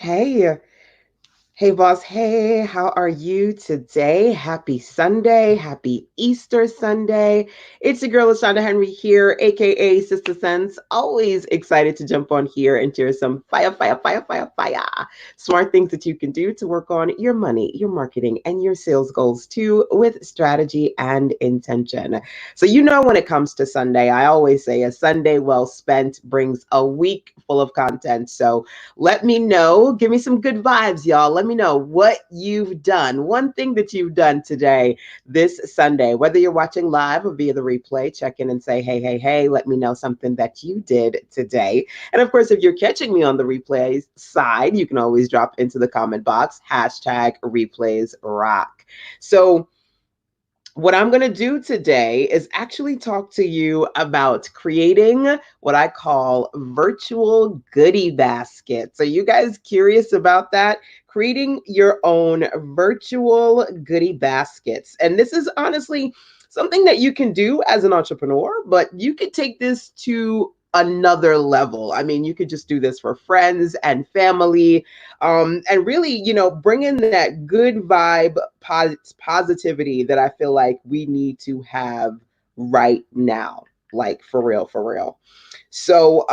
Hey, hey, boss. Hey, how are you today? Happy Sunday. Happy Easter Sunday. It's your girl, LaShonda Henry here, aka Sister Sense. Always excited to jump on here and share some fire. Smart things that you can do to work on your money, your marketing, and your sales goals too with strategy and intention. So, when it comes to Sunday, I always say a Sunday well spent brings a week full of content. So, let me know. Give me some good vibes, y'all. Let me know what you've done. One thing that you've done today, this Sunday, whether you're watching live or via the replay, check in and say, hey. Let me know something that you did today. And of course, if you're catching me on the replays side, you can always drop into the comment box, hashtag replays rock. So, what I'm going to do today is actually talk to you about creating what I call virtual goodie baskets. Are you guys curious about that? Creating your own virtual goodie baskets. And this is honestly something that you can do as an entrepreneur, but you could take this to another level. I mean, you could just do this for friends and family, and really, bring in that good vibe, positivity that I feel like we need to have right now. Like for real, for real. So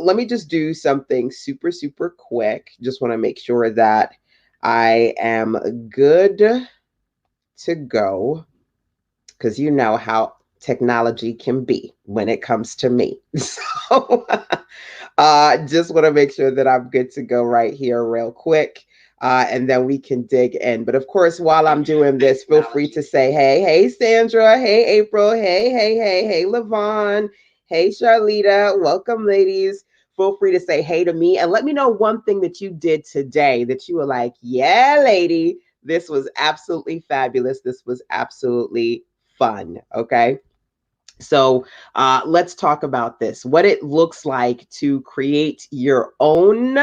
let me just do something super quick. Just want to make sure that I am good to go because you know how technology can be when it comes to me. So just want to make sure that I'm good to go right here, real quick. And then we can dig in. But of course, while I'm doing this, feel free to say, hey, Sandra, hey, April, hey, Levon, hey, Charlita, welcome, ladies. Feel free to say hey to me and let me know one thing that you did today that you were like, yeah, lady, this was absolutely fabulous. This was absolutely fun. Okay. So let's talk about this, what it looks like to create your own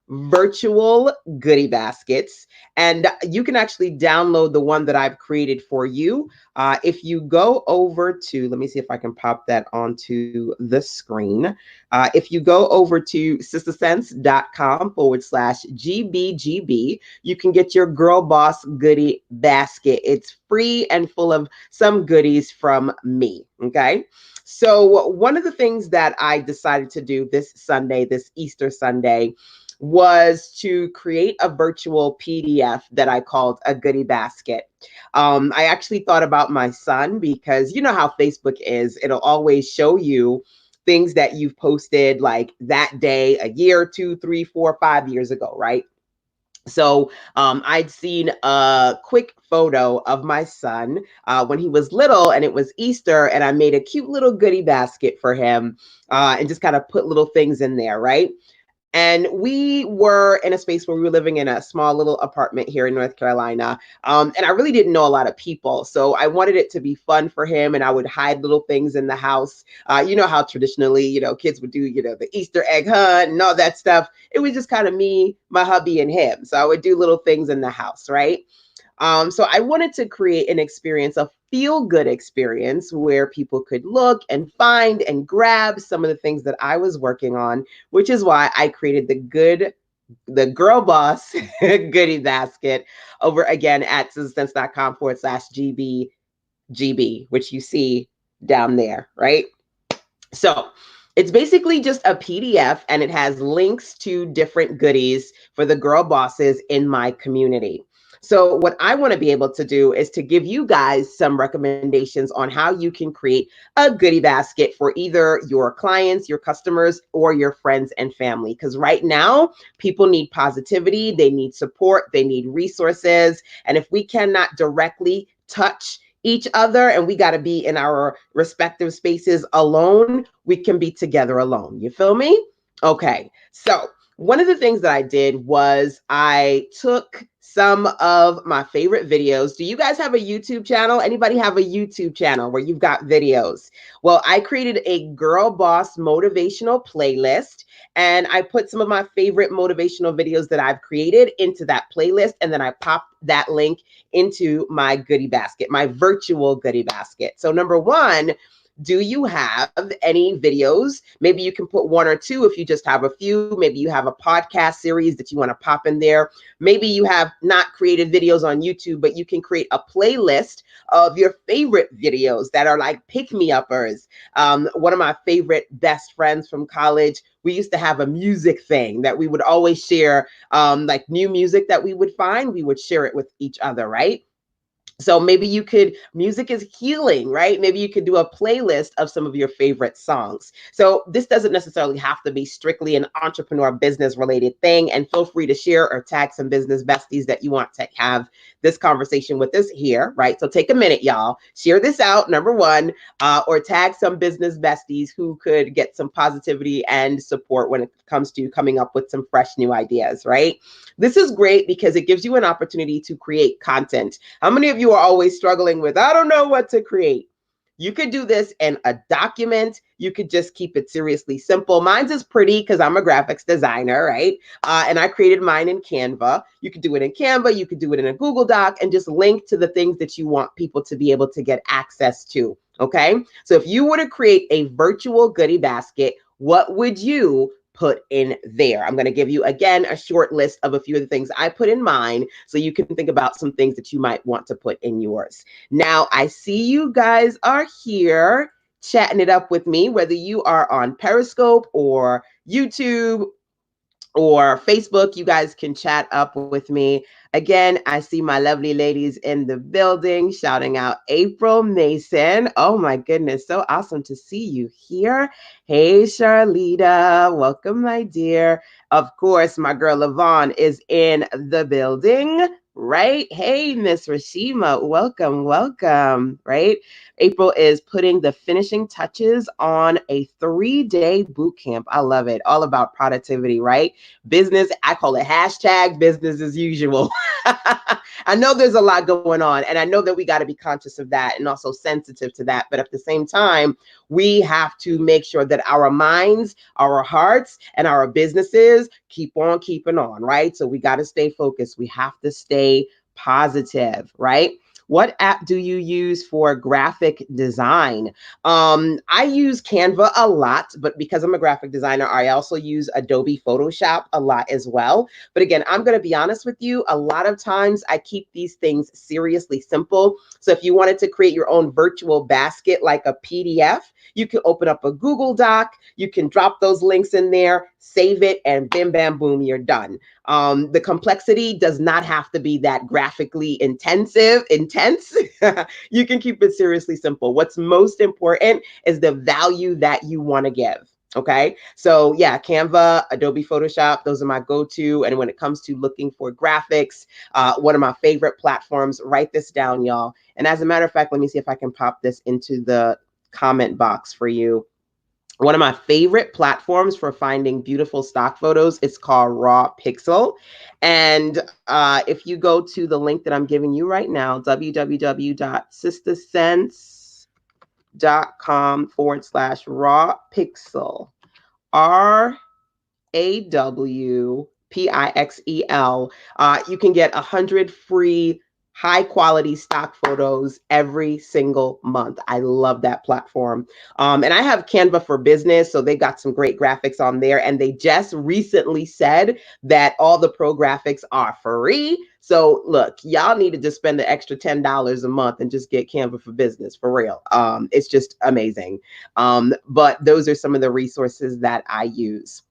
virtual goodie baskets. And you can actually download the one that I've created for you. If you go over to, let me see if I can pop that onto the screen. If you go over to sistersense.com/GBGB, you can get your Girl Boss goodie basket. It's free and full of some goodies from me. Okay. So, one of the things that I decided to do this Sunday, this Easter Sunday, was to create a virtual PDF that I called a goodie basket. I actually thought about my son because you know how Facebook is, it'll always show you things that you've posted like that day, a year, 2, 3, 4, 5 years ago, right? So I'd seen a quick photo of my son when he was little, and it was Easter, and I made a cute little goodie basket for him and just kind of put little things in there, right? And we were in a space where we were living in a small little apartment here in North Carolina. And I really didn't know a lot of people. So I wanted it to be fun for him. And I would hide little things in the house. You know how traditionally, kids would do, the Easter egg hunt and all that stuff. It was just kind of me, my hubby, and him. So I would do little things in the house, right? So I wanted to create an experience, a feel good experience where people could look and find and grab some of the things that I was working on, which is why I created the Girl Boss goodie basket over again at sistersense.com/GBGB, which you see down there, right? So it's basically just a PDF and it has links to different goodies for the girl bosses in my community. So, what I want to be able to do is to give you guys some recommendations on how you can create a goodie basket for either your clients, your customers, or your friends and family. Because right now, people need positivity, they need support, they need resources. And if we cannot directly touch each other and we got to be in our respective spaces alone, we can be together alone. You feel me? Okay. So, one of the things that I did was I took some of my favorite videos. Do you guys have a YouTube channel? Anybody have a YouTube channel where you've got videos? Well, I created a Girl Boss motivational playlist and I put some of my favorite motivational videos that I've created into that playlist. And then I popped that link into my goodie basket, my virtual goodie basket. So, number one, do you have any videos? Maybe you can put one or two if you just have a few. Maybe you have a podcast series that you want to pop in there. Maybe you have not created videos on YouTube, but you can create a playlist of your favorite videos that are like pick-me-uppers. One of my favorite best friends from college, we used to have a music thing that we would always share, like new music that we would find, we would share it with each other, right? So maybe you could, music is healing, right? Maybe you could do a playlist of some of your favorite songs. So this doesn't necessarily have to be strictly an entrepreneur business related thing. And feel free to share or tag some business besties that you want to have this conversation with us here, right? So take a minute, y'all. Share this out, number one, or tag some business besties who could get some positivity and support when it comes to coming up with some fresh new ideas, right? This is great because it gives you an opportunity to create content. How many of you are always struggling with, I don't know what to create? You could do this in a document. You could just keep it seriously simple. Mine's is pretty because I'm a graphics designer, right? And I created mine in Canva. You could do it in Canva. You could do it in a Google Doc and just link to the things that you want people to be able to get access to. Okay. So if you were to create a virtual goodie basket, what would you put in there? I'm going to give you again a short list of a few of the things I put in mine so you can think about some things that you might want to put in yours. Now, I see you guys are here chatting it up with me, whether you are on Periscope or YouTube or Facebook, you guys can chat up with me. Again, I see my lovely ladies in the building shouting out April Mason. Oh my goodness, so awesome to see you here. Hey, Charlita, welcome, my dear. Of course, my girl Lavon is in the building, right? Hey, Miss Rashima, welcome, welcome, right? April is putting the finishing touches on a 3-day boot camp. I love it. All about productivity, right? Business, I call it hashtag business as usual. I know there's a lot going on, and I know that we got to be conscious of that and also sensitive to that. But at the same time, we have to make sure that our minds, our hearts, and our businesses keep on keeping on, right? So we got to stay focused. We have to stay positive, right? What app do you use for graphic design? I use Canva a lot, but because I'm a graphic designer, I also use Adobe Photoshop a lot as well. But again, I'm going to be honest with you. A lot of times I keep these things seriously simple. So if you wanted to create your own virtual basket, like a PDF, you can open up a Google Doc. You can drop those links in there, save it, and bim, bam, boom, you're done. The complexity does not have to be that graphically intense. You can keep it seriously simple. What's most important is the value that you want to give. Okay. So yeah, Canva, Adobe Photoshop, those are my go-to. And when it comes to looking for graphics, one of my favorite platforms, write this down, y'all. And as a matter of fact, let me see if I can pop this into the comment box for you. One of my favorite platforms for finding beautiful stock photos, it's called Raw Pixel. And if you go to the link that I'm giving you right now, www.sistasense.com/raw pixel, RAWPIXEL, you can get 100 free high quality stock photos every single month. I love that platform. And I have Canva for Business, so they got some great graphics on there. And they just recently said that all the pro graphics are free. So look, y'all need to just spend the extra $10 a month and just get Canva for Business for real. It's just amazing. But those are some of the resources that I use.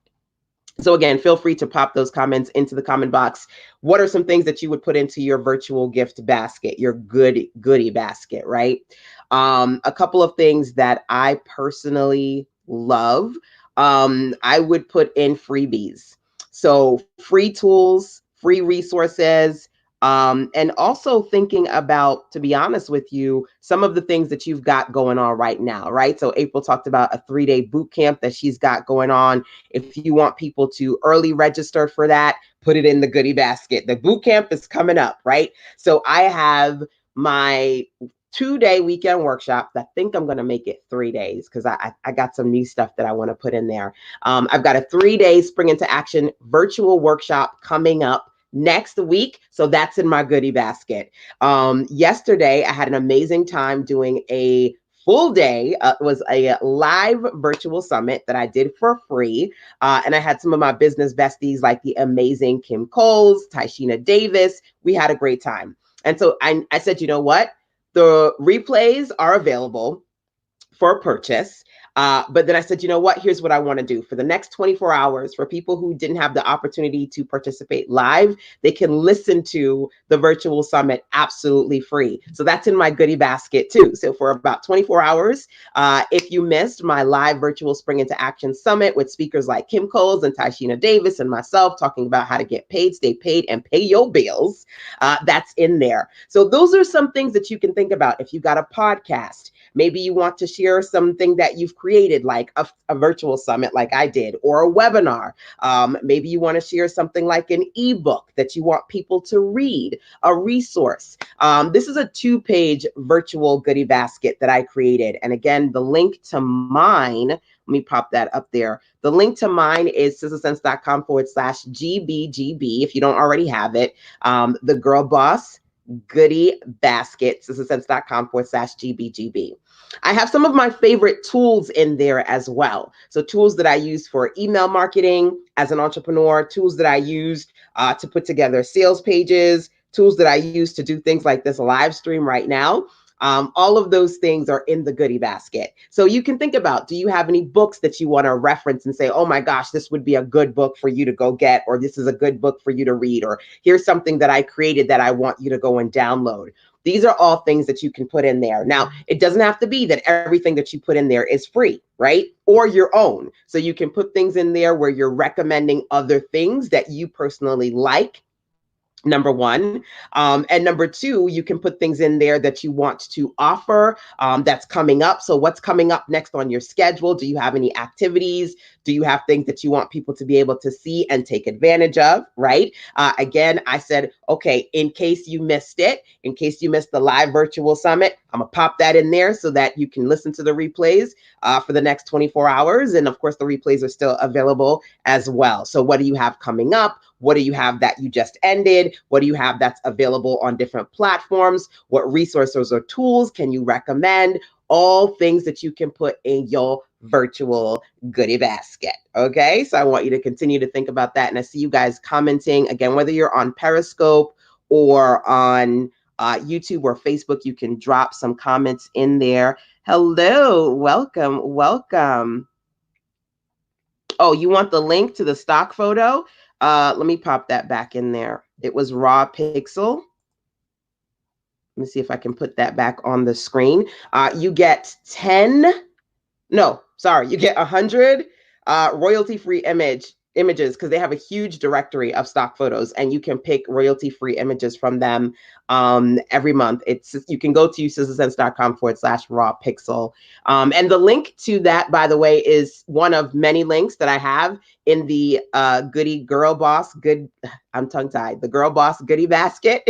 So again, feel free to pop those comments into the comment box. What are some things that you would put into your virtual gift basket, your goodie basket, right? A couple of things that I personally love. I would put in freebies. So free tools, free resources, and also thinking about, to be honest with you, some of the things that you've got going on right now, right? So April talked about a 3-day boot camp that she's got going on. If you want people to early register for that, put it in the goodie basket. The boot camp is coming up, right? So I have my 2-day weekend workshop. I think I'm going to make it 3 days because I got some new stuff that I want to put in there. I've got a 3-day Spring into Action virtual workshop coming up next week. So that's in my goodie basket. Yesterday, I had an amazing time doing a full day. It was a live virtual summit that I did for free. And I had some of my business besties like the amazing Kim Coles, Tyshina Davis. We had a great time. And so I said, you know what? The replays are available for purchase. But then I said, you know what? Here's what I want to do for the next 24 hours for people who didn't have the opportunity to participate live. They can listen to the virtual summit absolutely free. So that's in my goodie basket too. So for about 24 hours, if you missed my live virtual Spring into Action Summit with speakers like Kim Coles and Tyshina Davis and myself talking about how to get paid, stay paid, and pay your bills, that's in there. So those are some things that you can think about. If you got a podcast, maybe you want to share something that you've created, like a virtual summit like I did, or a webinar. Maybe you want to share something like an ebook that you want people to read, a resource. This is a 2-page virtual goodie basket that I created. And again, the link to mine, let me pop that up there. The link to mine is sistasense.com/GBGB if you don't already have it. The Girl Boss goodie basket, sistasense.com/GBGB. I have some of my favorite tools in there as well. So tools that I use for email marketing as an entrepreneur, tools that I use to put together sales pages, tools that I use to do things like this live stream right now. All of those things are in the goodie basket. So you can think about, do you have any books that you want to reference and say, oh my gosh, this would be a good book for you to go get, or this is a good book for you to read, or here's something that I created that I want you to go and download. These are all things that you can put in there. Now, it doesn't have to be that everything that you put in there is free, right? Or your own. So you can put things in there where you're recommending other things that you personally like, number one. And number two, you can put things in there that you want to offer that's coming up. So what's coming up next on your schedule? Do you have any activities? Do you have things that you want people to be able to see and take advantage of, right? Again, I said, okay, in case you missed it, in case you missed the live virtual summit, I'm gonna pop that in there so that you can listen to the replays for the next 24 hours. And of course, the replays are still available as well. So what do you have coming up? What do you have that you just ended? What do you have that's available on different platforms? What resources or tools can you recommend? All things that you can put in your virtual goodie basket. Okay, so I want you to continue to think about that. And I see you guys commenting again, whether you're on Periscope or on YouTube or Facebook, you can drop some comments in there. Hello, welcome, welcome. Oh, you want the link to the stock photo? Let me pop that back in there. It was Raw Pixel. Let me see if I can put that back on the screen. You get 10, no, sorry, you get 100 royalty-free images because they have a huge directory of stock photos and you can pick royalty-free images from them every month. You can go to sistasense.com/raw pixel. And the link to that, by the way, is one of many links that I have in the the Girl Boss goodie basket.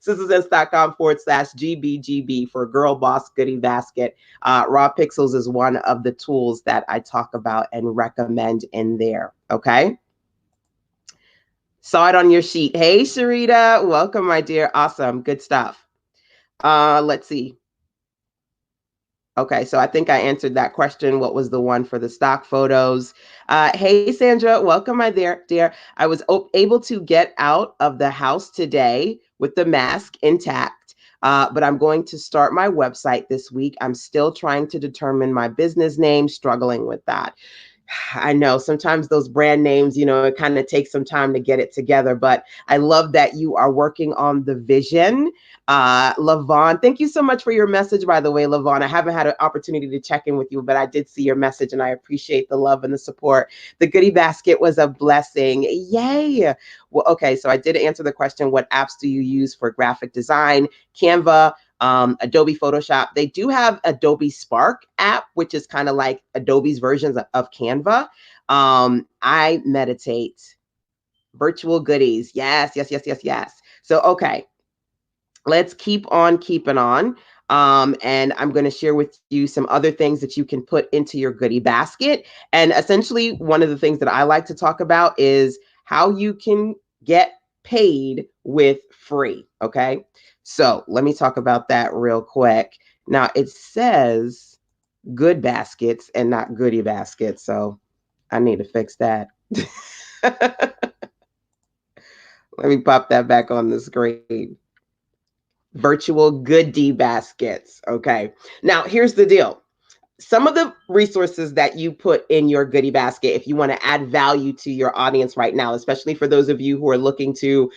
sistasense.com/GBGB for Girl Boss goodie basket. Raw Pixels is one of the tools that I talk about and recommend in there. Okay. Saw it on your sheet. Hey, Sharita. Welcome, my dear. Awesome. Good stuff. Let's see. Okay, so I think I answered that question. What was the one for the stock photos? Hey, Sandra. Welcome, my dear. I was able to get out of the house today with the mask intact. But I'm going to start my website this week. I'm still trying to determine my business name, struggling with that. I know sometimes those brand names, it kind of takes some time to get it together, but I love that you are working on the vision. Lavon, thank you so much for your message, by the way, Lavon. I haven't had an opportunity to check in with you, but I did see your message and I appreciate the love and the support. The goodie basket was a blessing. Yay. Well, okay, so I did answer the question, what apps do you use for graphic design? Canva, Adobe Photoshop. They do have Adobe Spark app, which is kind of like Adobe's versions of Canva. I meditate. Virtual goodies. Yes. So, okay, let's keep on keeping on. And I'm going to share with you some other things that you can put into your goodie basket. And essentially, one of the things that I like to talk about is how you can get paid with free. Okay. So let me talk about that real quick. Now it says good baskets and not goodie baskets. So I need to fix that. Let me pop that back on the screen. Virtual goodie baskets. Okay. Now here's the deal. Some of the resources that you put in your goodie basket, if you want to add value to your audience right now, especially for those of you who are looking to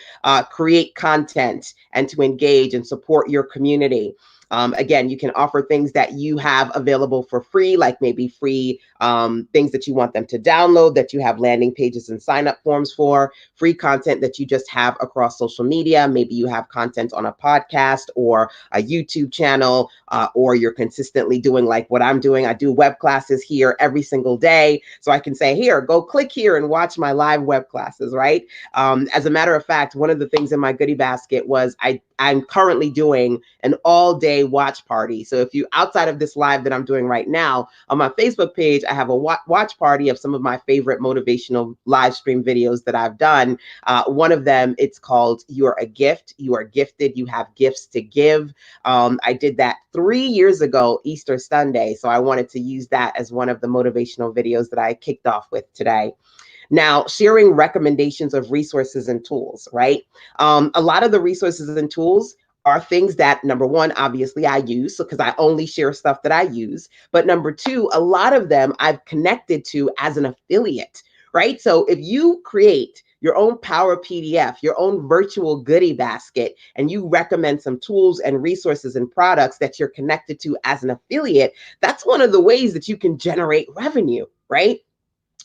create content and to engage and support your community. Again, you can offer things that you have available for free, like maybe free things that you want them to download, that you have landing pages and sign up forms for, free content that you just have across social media. Maybe you have content on a podcast or a YouTube channel, or you're consistently doing like what I'm doing. I do web classes here every single day. So I can say, here, go click here and watch my live web classes, right? As a matter of fact, one of the things in my goodie basket was I'm currently doing an all-day watch party. So if you, outside of this live that I'm doing right now, on my Facebook page, I have a watch party of some of my favorite motivational live stream videos that I've done. One of them, it's called You Are a Gift. You are gifted. You have gifts to give. I did that 3 years ago, Easter Sunday. So I wanted to use that as one of the motivational videos that I kicked off with today. Now, sharing recommendations of resources and tools, right? A lot of the resources and tools are things that, number one, obviously I use, so because I only share stuff that I use. But number two, a lot of them I've connected to as an affiliate, right? So if you create your own Power PDF, your own virtual goodie basket, and you recommend some tools and resources and products that you're connected to as an affiliate, that's one of the ways that you can generate revenue, right?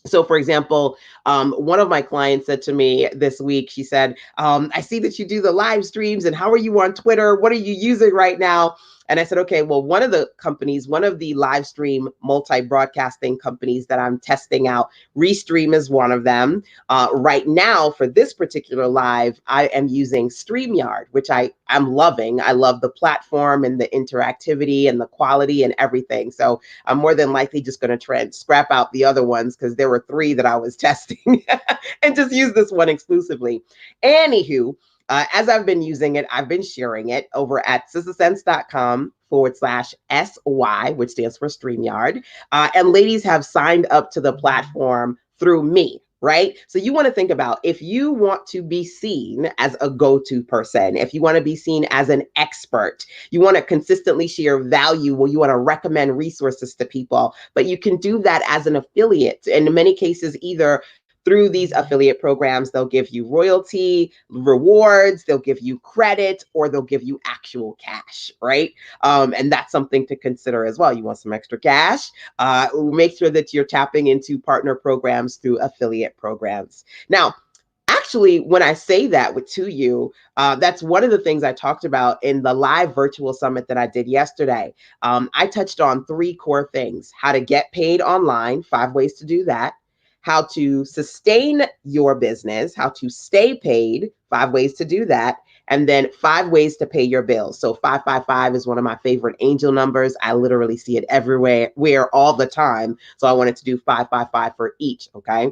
So, for example, one of my clients said to me this week, she said, I see that you do the live streams, and how are you on Twitter? What are you using right now? And I said, okay, well, one of the companies, one of the live stream multi-broadcasting companies that I'm testing out, Restream is one of them. Right now, for this particular live, I am using StreamYard, which I'm loving. I love the platform and the interactivity and the quality and everything. So I'm more than likely just going to scrap out the other ones because there were 3 that I was testing and just use this one exclusively. Anywho, as I've been using it, I've been sharing it over at sistasense.com/SY, which stands for StreamYard. And ladies have signed up to the platform through me, right? So you want to think about, if you want to be seen as a go-to person, if you want to be seen as an expert, you want to consistently share value, well, you want to recommend resources to people, but you can do that as an affiliate. And in many cases, either through these affiliate programs, they'll give you royalty rewards, they'll give you credit, or they'll give you actual cash, right? And that's something to consider as well. You want some extra cash? Make sure that you're tapping into partner programs through affiliate programs. Now, actually, when I say that to you, that's one of the things I talked about in the live virtual summit that I did yesterday. I touched on 3 core things: how to get paid online, 5 ways to do that; how to sustain your business, how to stay paid, 5 ways to do that; and then 5 ways to pay your bills. So 555 is one of my favorite angel numbers. I literally see it everywhere, all the time. So I wanted to do 555 for each, okay?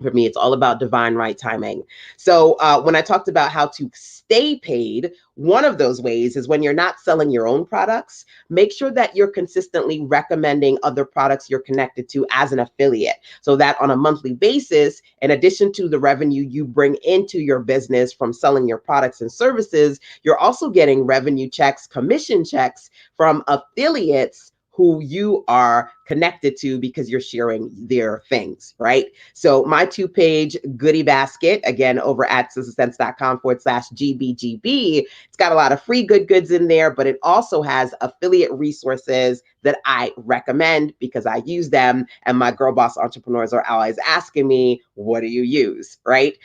For me, it's all about divine right timing. So when I talked about how to stay paid, one of those ways is when you're not selling your own products, make sure that you're consistently recommending other products you're connected to as an affiliate, so that on a monthly basis, in addition to the revenue you bring into your business from selling your products and services, you're also getting revenue checks, commission checks from affiliates who you are connected to because you're sharing their things, right? So my 2-page goodie basket, again, over at sistasense.com/GBGB, it's got a lot of free goods in there, but it also has affiliate resources that I recommend because I use them, and my girl boss entrepreneurs are always asking me, what do you use, right?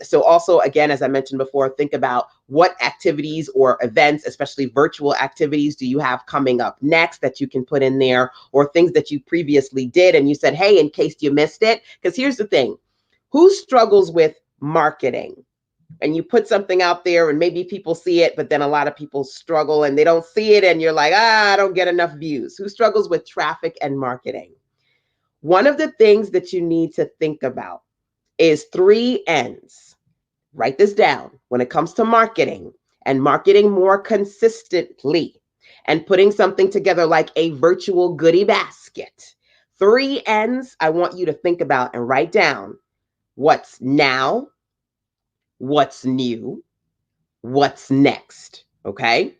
So also, again, as I mentioned before, think about what activities or events, especially virtual activities, do you have coming up next that you can put in there, or things that you previously did and you said, hey, in case you missed it. Because here's the thing: who struggles with marketing? And you put something out there and maybe people see it, but then a lot of people struggle and they don't see it, and you're like, I don't get enough views. Who struggles with traffic and marketing? One of the things that you need to think about is 3 N's. Write this down when it comes to marketing, and marketing more consistently. and putting something together like a virtual goodie basket. 3 N's I want you to think about and write down: what's now, what's new, what's next. Okay?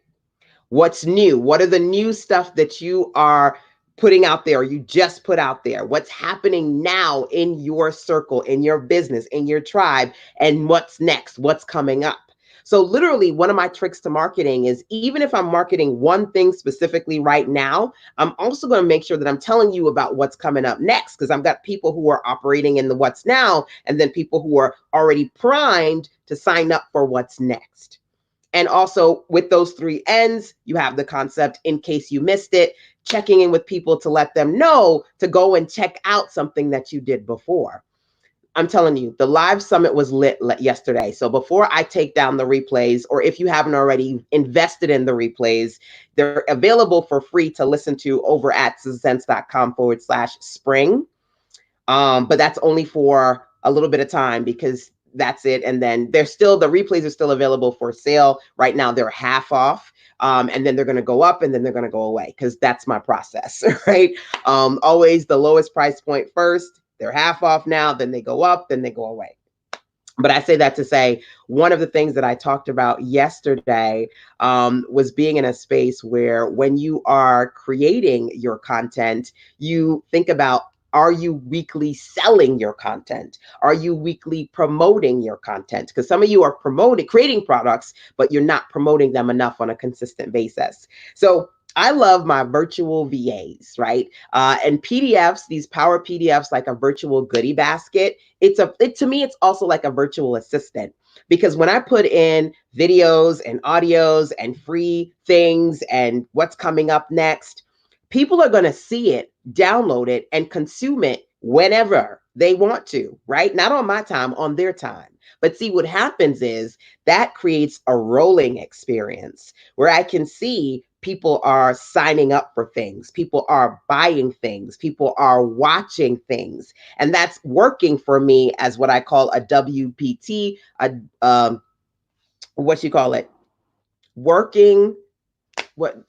What's new? What are the new stuff that you are putting out there, or you just put out there? What's happening now in your circle, in your business, in your tribe? And what's next? What's coming up? So, literally, one of my tricks to marketing is, even if I'm marketing one thing specifically right now, I'm also going to make sure that I'm telling you about what's coming up next, because I've got people who are operating in the what's now, and then people who are already primed to sign up for what's next. And also, with those 3 N's, you have the concept, in case you missed it, checking in with people to let them know to go and check out something that you did before. I'm telling you, the live summit was lit yesterday. So before I take down the replays, or if you haven't already invested in the replays, they're available for free to listen to over at sistasense.com/spring. But that's only for a little bit of time, because that's it. And then the replays are still available for sale. Right now, they're half off. And then they're going to go up, and then they're going to go away, because that's my process, right? Always the lowest price point first. They're half off now, then they go up, then they go away. But I say that to say, one of the things that I talked about yesterday was being in a space where, when you are creating your content, you think about, are you weekly selling your content? Are you weekly promoting your content? Because some of you are creating products, but you're not promoting them enough on a consistent basis. So I love my virtual VAs, right? And PDFs, these power PDFs, like a virtual goodie basket. To me, it's also like a virtual assistant, because when I put in videos and audios and free things and what's coming up next, people are going to see it, download it, and consume it whenever they want to, right? Not on my time, on their time. But see, what happens is that creates a rolling experience where I can see people are signing up for things, people are buying things, people are watching things. And that's working for me as what I call a WPT, what you call it? Working, what?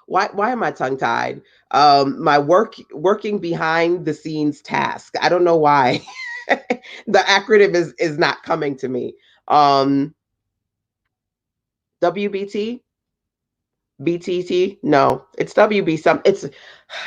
Why am I tongue tied? My working behind the scenes task. I don't know why. The acronym is not coming to me. WBT, BTT. No, it's WB. It's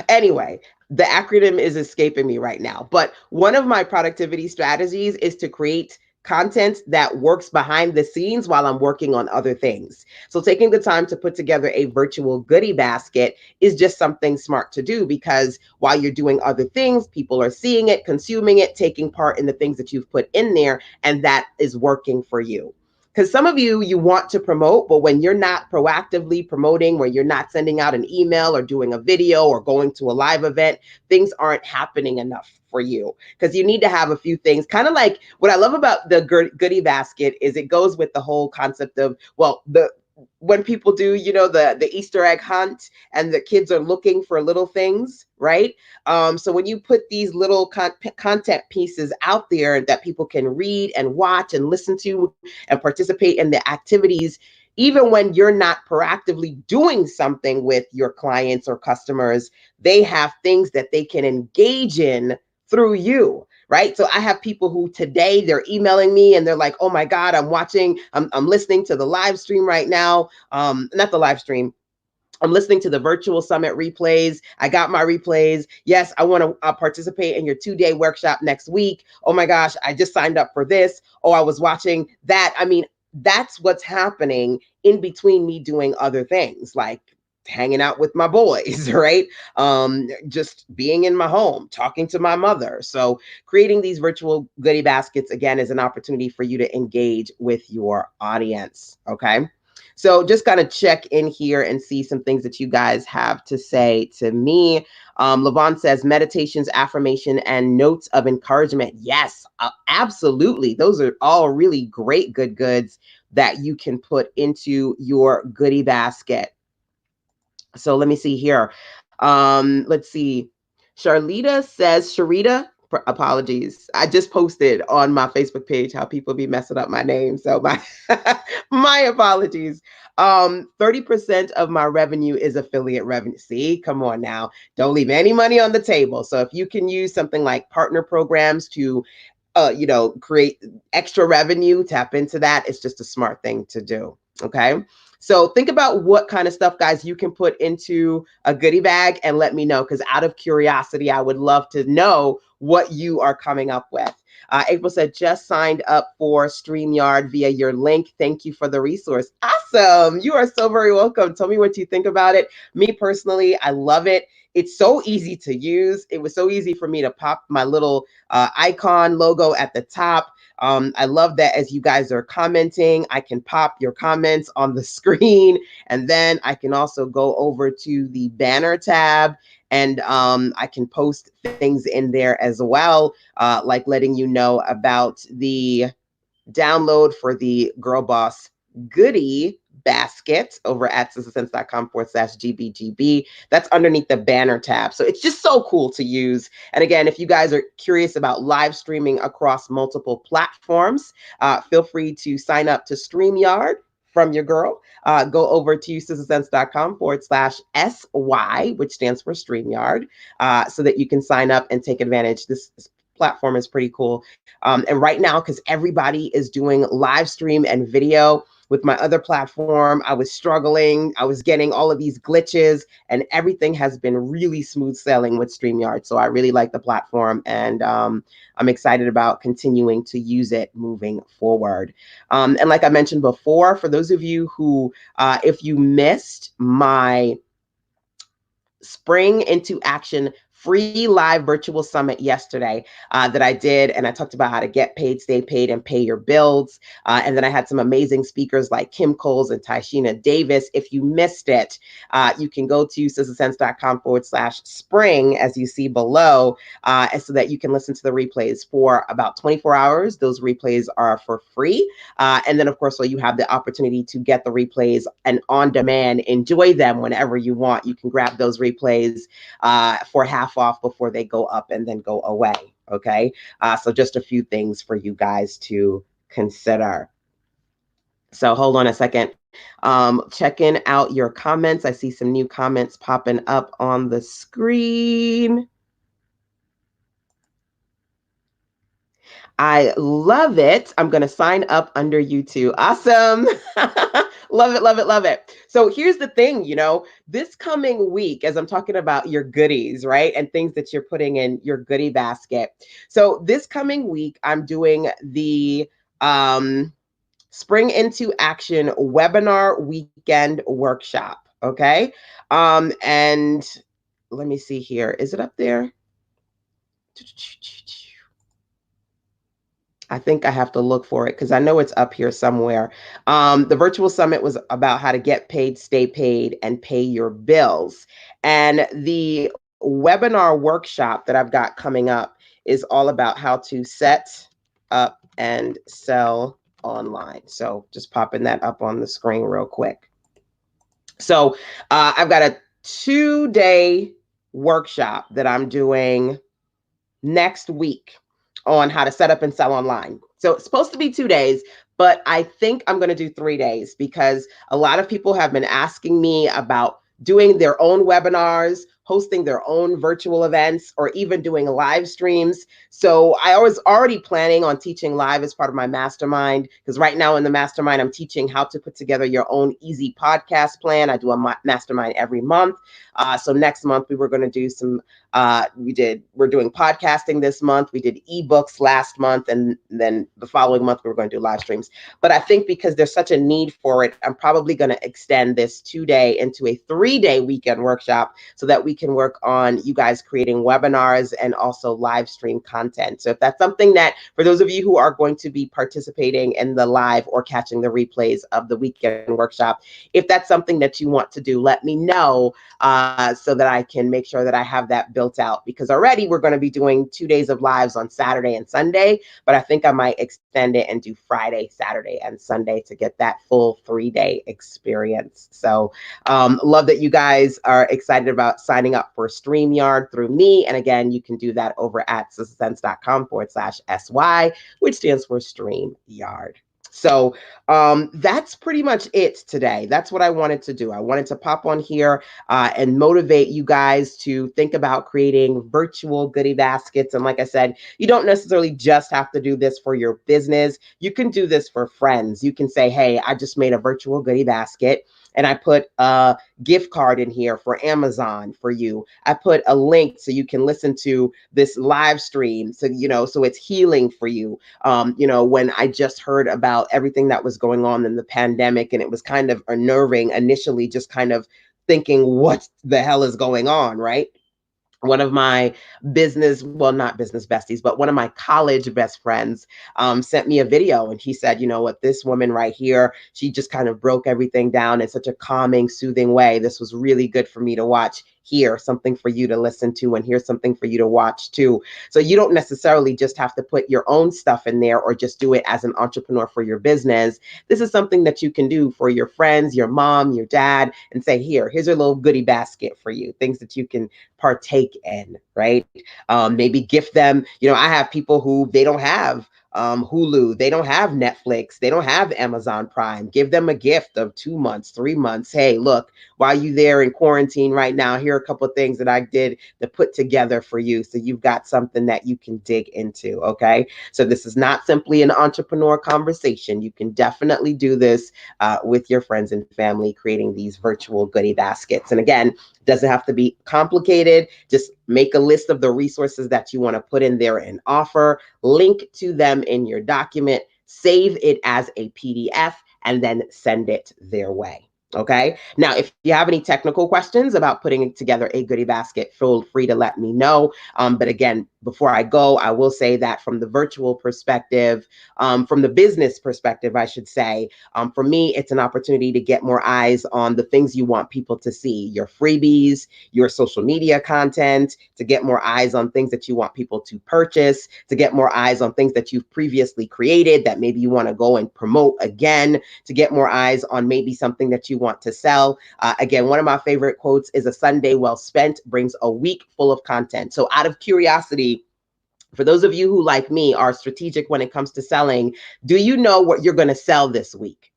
anyway. The acronym is escaping me right now. But one of my productivity strategies is to create content that works behind the scenes while I'm working on other things. So taking the time to put together a virtual goodie basket is just something smart to do, because while you're doing other things, people are seeing it, consuming it, taking part in the things that you've put in there, and that is working for you. Because some of you want to promote, but when you're not proactively promoting, where you're not sending out an email or doing a video or going to a live event, things aren't happening enough for you, because you need to have a few things. Kind of like what I love about the goodie basket is it goes with the whole concept of, well, when people do, the Easter egg hunt, and the kids are looking for little things, right? So when you put these little content pieces out there that people can read and watch and listen to and participate in the activities, even when you're not proactively doing something with your clients or customers, they have things that they can engage in through you. Right. So I have people who today they're emailing me and they're like, oh my God, I'm listening to the live stream right now. Not the live stream. I'm listening to the virtual summit replays. I got my replays. Yes, I want to participate in your 2-day workshop next week. Oh my gosh, I just signed up for this. Oh, I was watching that. I mean, that's what's happening in between me doing other things, like hanging out with my boys, right? Just being in my home, talking to my mother. So creating these virtual goodie baskets, again, is an opportunity for you to engage with your audience, okay? So just kind of check in here and see some things that you guys have to say to me. Levon says meditations, affirmation, and notes of encouragement. Yes, absolutely. Those are all really great goods that you can put into your goodie basket. So let me see here. Let's see. Sharita Apologies. I just posted on my Facebook page how people be messing up my name. So my my apologies. 30% of my revenue is affiliate revenue. See, come on now. Don't leave any money on the table. So if you can use something like partner programs to create extra revenue, tap into that. It's just a smart thing to do. Okay. So think about what kind of stuff, guys, you can put into a goodie bag and let me know, because out of curiosity, I would love to know what you are coming up with. April said, just signed up for StreamYard via your link. Thank you for the resource. Awesome. You are so very welcome. Tell me what you think about it. Me personally, I love it. It's so easy to use. It was so easy for me to pop my little icon logo at the top. I love that as you guys are commenting, I can pop your comments on the screen, and then I can also go over to the banner tab, and I can post things in there as well, like letting you know about the download for the Girl Boss goodie basket over at sistasense.com/GBGB. That's underneath the banner tab. So it's just so cool to use. And again, if you guys are curious about live streaming across multiple platforms, feel free to sign up to StreamYard from your girl. Go over to sistasense.com/SY, which stands for StreamYard, so that you can sign up and take advantage. This platform is pretty cool. And right now, because everybody is doing live stream and video, with my other platform, I was struggling. I was getting all of these glitches, and everything has been really smooth sailing with StreamYard. So I really like the platform, and I'm excited about continuing to use it moving forward. And like I mentioned before, for those of you who, if you missed my Spring into Action free live virtual summit yesterday that I did, and I talked about how to get paid, stay paid, and pay your bills. And then I had some amazing speakers like Kim Coles and Tyshina Davis. If you missed it, you can go to sistasense.com/spring, as you see below, and so that you can listen to the replays for about 24 hours. Those replays are for free. And then, of course, so you have the opportunity to get the replays and on demand, enjoy them whenever you want. You can grab those replays for half off before they go up and then go away. Okay. So just a few things for you guys to consider. So hold on a second. Checking out your comments. I see some new comments popping up on the screen. I love it. I'm going to sign up under you too. Awesome. Love it, love it, love it. So here's the thing, this coming week, as I'm talking about your goodies, right? And things that you're putting in your goodie basket. So this coming week, I'm doing the Spring into Action webinar weekend workshop. Okay. And let me see here. Is it up there? I think I have to look for it because I know it's up here somewhere. The virtual summit was about how to get paid, stay paid, and pay your bills. And the webinar workshop that I've got coming up is all about how to set up and sell online. So just popping that up on the screen real quick. So I've got a 2-day workshop that I'm doing next week on how to set up and sell online. So it's supposed to be 2 days, but I think I'm going to do 3 days because a lot of people have been asking me about doing their own webinars, hosting their own virtual events, or even doing live streams. So I was already planning on teaching live as part of my mastermind, because right now in the mastermind, I'm teaching how to put together your own easy podcast plan. I do a mastermind every month. So next month we were going to do some, we're doing podcasting this month. We did ebooks last month. And then the following month, we were going to do live streams. But I think because there's such a need for it, I'm probably going to extend this 2-day into a 3-day weekend workshop so that we can work on you guys creating webinars and also live stream content. So if that's something that, for those of you who are going to be participating in the live or catching the replays of the weekend workshop, if that's something that you want to do, let me know so that I can make sure that I have that built built out, because already we're going to be doing 2 days of lives on Saturday and Sunday, but I think I might extend it and do Friday, Saturday, and Sunday to get that full 3-day experience. So love that you guys are excited about signing up for StreamYard through me. And again, you can do that over at sistasense.com/SY, which stands for StreamYard. So that's pretty much it today. That's what I wanted to do. I wanted to pop on here and motivate you guys to think about creating virtual goodie baskets. And like I said, you don't necessarily just have to do this for your business. You can do this for friends. You can say, hey, I just made a virtual goodie basket and I put a gift card in here for Amazon for you. I put a link so you can listen to this live stream. So, so it's healing for you. When I just heard about everything that was going on in the pandemic, and it was kind of unnerving initially, just kind of thinking, what the hell is going on, right? One of my not business besties, but one of my college best friends sent me a video, and he said, you know what, this woman right here, she just kind of broke everything down in such a calming, soothing way. This was really good for me to watch. Here, something for you to listen to, and here's something for you to watch too. So you don't necessarily just have to put your own stuff in there or just do it as an entrepreneur for your business. This is something that you can do for your friends, your mom, your dad, and say, here's a little goodie basket for you, things that you can partake in, right? Maybe gift them. I have people who they don't have Hulu, they don't have Netflix, they don't have Amazon Prime. Give them a gift of 2 months, 3 months. Hey, look, while you there in quarantine right now, here are a couple of things that I did to put together for you. So you've got something that you can dig into. Okay. So this is not simply an entrepreneur conversation. You can definitely do this with your friends and family, creating these virtual goodie baskets. And again, it doesn't have to be complicated. Just make a list of the resources that you want to put in there and offer, link to them in your document, save it as a PDF, and then send it their way. Okay. Now, if you have any technical questions about putting together a goodie basket, feel free to let me know. But again, before I go, I will say that from the virtual perspective, from the business perspective, I should say, for me, it's an opportunity to get more eyes on the things you want people to see, your freebies, your social media content, to get more eyes on things that you want people to purchase, to get more eyes on things that you've previously created that maybe you want to go and promote again, to get more eyes on maybe something that you want to sell. Again, one of my favorite quotes is, a Sunday well spent brings a week full of content. So out of curiosity, for those of you who, like me, are strategic when it comes to selling, do you know what you're going to sell this week?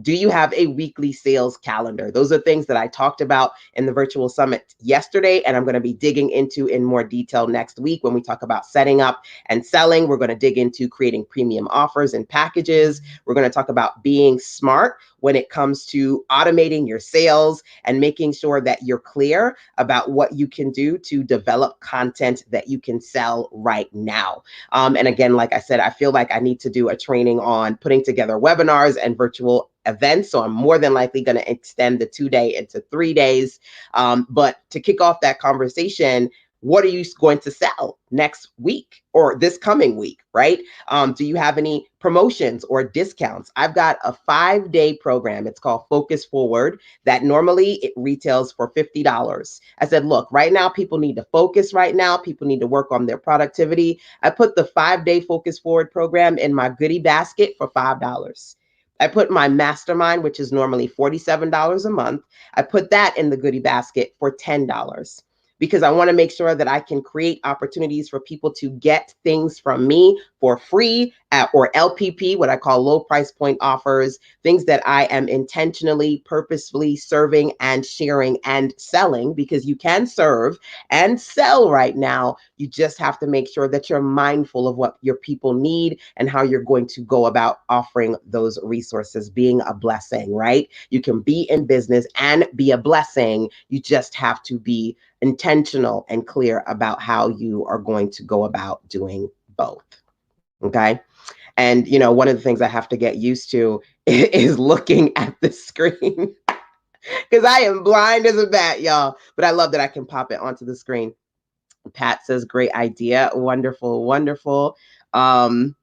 Do you have a weekly sales calendar? Those are things that I talked about in the virtual summit yesterday, and I'm going to be digging into in more detail next week when we talk about setting up and selling. We're going to dig into creating premium offers and packages. We're going to talk about being smart when it comes to automating your sales and making sure that you're clear about what you can do to develop content that you can sell right now. And again, like I said, I feel like I need to do a training on putting together webinars and virtual events. So I'm more than likely going to extend the 2-day into 3 days. But to kick off that conversation, what are you going to sell next week or this coming week, right? Do you have any promotions or discounts? I've got a 5-day program. It's called Focus Forward, that normally it retails for $50. I said, look, right now people need to focus right now. People need to work on their productivity. I put the 5-day Focus Forward program in my goodie basket for $5. I put my mastermind, which is normally $47 a month. I put that in the goodie basket for $10, because I want to make sure that I can create opportunities for people to get things from me for free or LPP, what I call low price point offers, things that I am intentionally, purposefully serving and sharing and selling, because you can serve and sell right now. You just have to make sure that you're mindful of what your people need and how you're going to go about offering those resources, being a blessing, right? You can be in business and be a blessing. You just have to be intentional and clear about how you are going to go about doing both. Okay. And, one of the things I have to get used to is looking at the screen, because I am blind as a bat, y'all. But I love that I can pop it onto the screen. Pat says, great idea. Wonderful, wonderful. And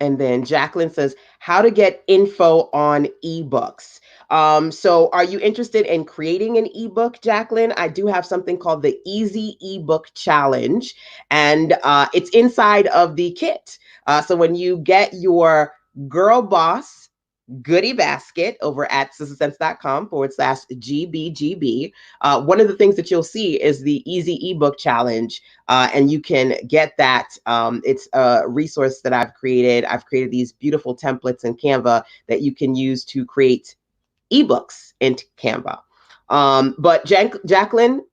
then Jacqueline says, how to get info on ebooks. So are you interested in creating an ebook, Jacqueline? I do have something called the Easy Ebook Challenge, and it's inside of the kit. So when you get your Girl Boss goodie basket over at sistasense.com/GBGB. One of the things that you'll see is the Easy Ebook Challenge, and you can get that. It's a resource that I've created. I've created these beautiful templates in Canva that you can use to create ebooks into Canva. But Jacqueline,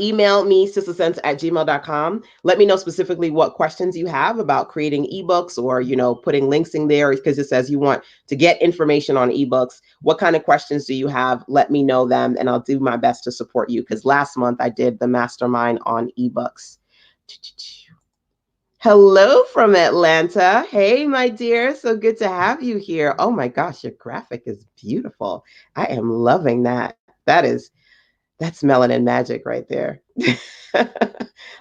email me sistasense@gmail.com. Let me know specifically what questions you have about creating ebooks, or putting links in there, because it says you want to get information on ebooks. What kind of questions do you have? Let me know them, and I'll do my best to support you, because last month I did the mastermind on ebooks. Hello from Atlanta. Hey, my dear. So good to have you here. Oh my gosh, your graphic is beautiful. I am loving that. That's melanin magic right there.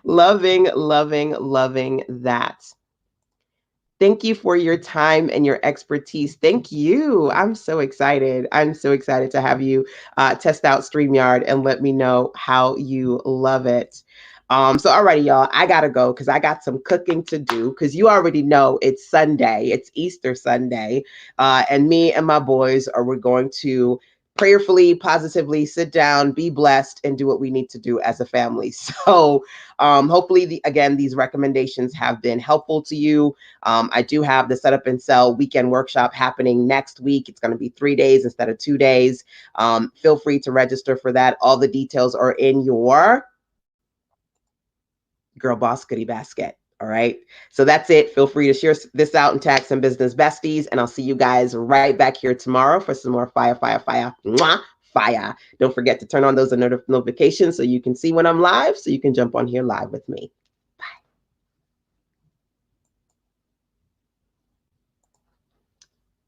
Loving, loving, loving that. Thank you for your time and your expertise. Thank you. I'm so excited. I'm so excited to have you test out StreamYard and let me know how you love it. So alrighty, y'all, I gotta go because I got some cooking to do, because you already know it's Sunday, it's Easter Sunday, and me and my boys we're going to prayerfully, positively sit down, be blessed, and do what we need to do as a family. So hopefully, again, these recommendations have been helpful to you. I do have the Set Up and Sell weekend workshop happening next week. It's going to be 3 days instead of 2 days. Feel free to register for that. All the details are in your Girl Boss goodie basket. All right. So that's it. Feel free to share this out and tag some business besties. And I'll see you guys right back here tomorrow for some more fire, fire, fire. Mwah, fire. Don't forget to turn on those notifications so you can see when I'm live, so you can jump on here live with me.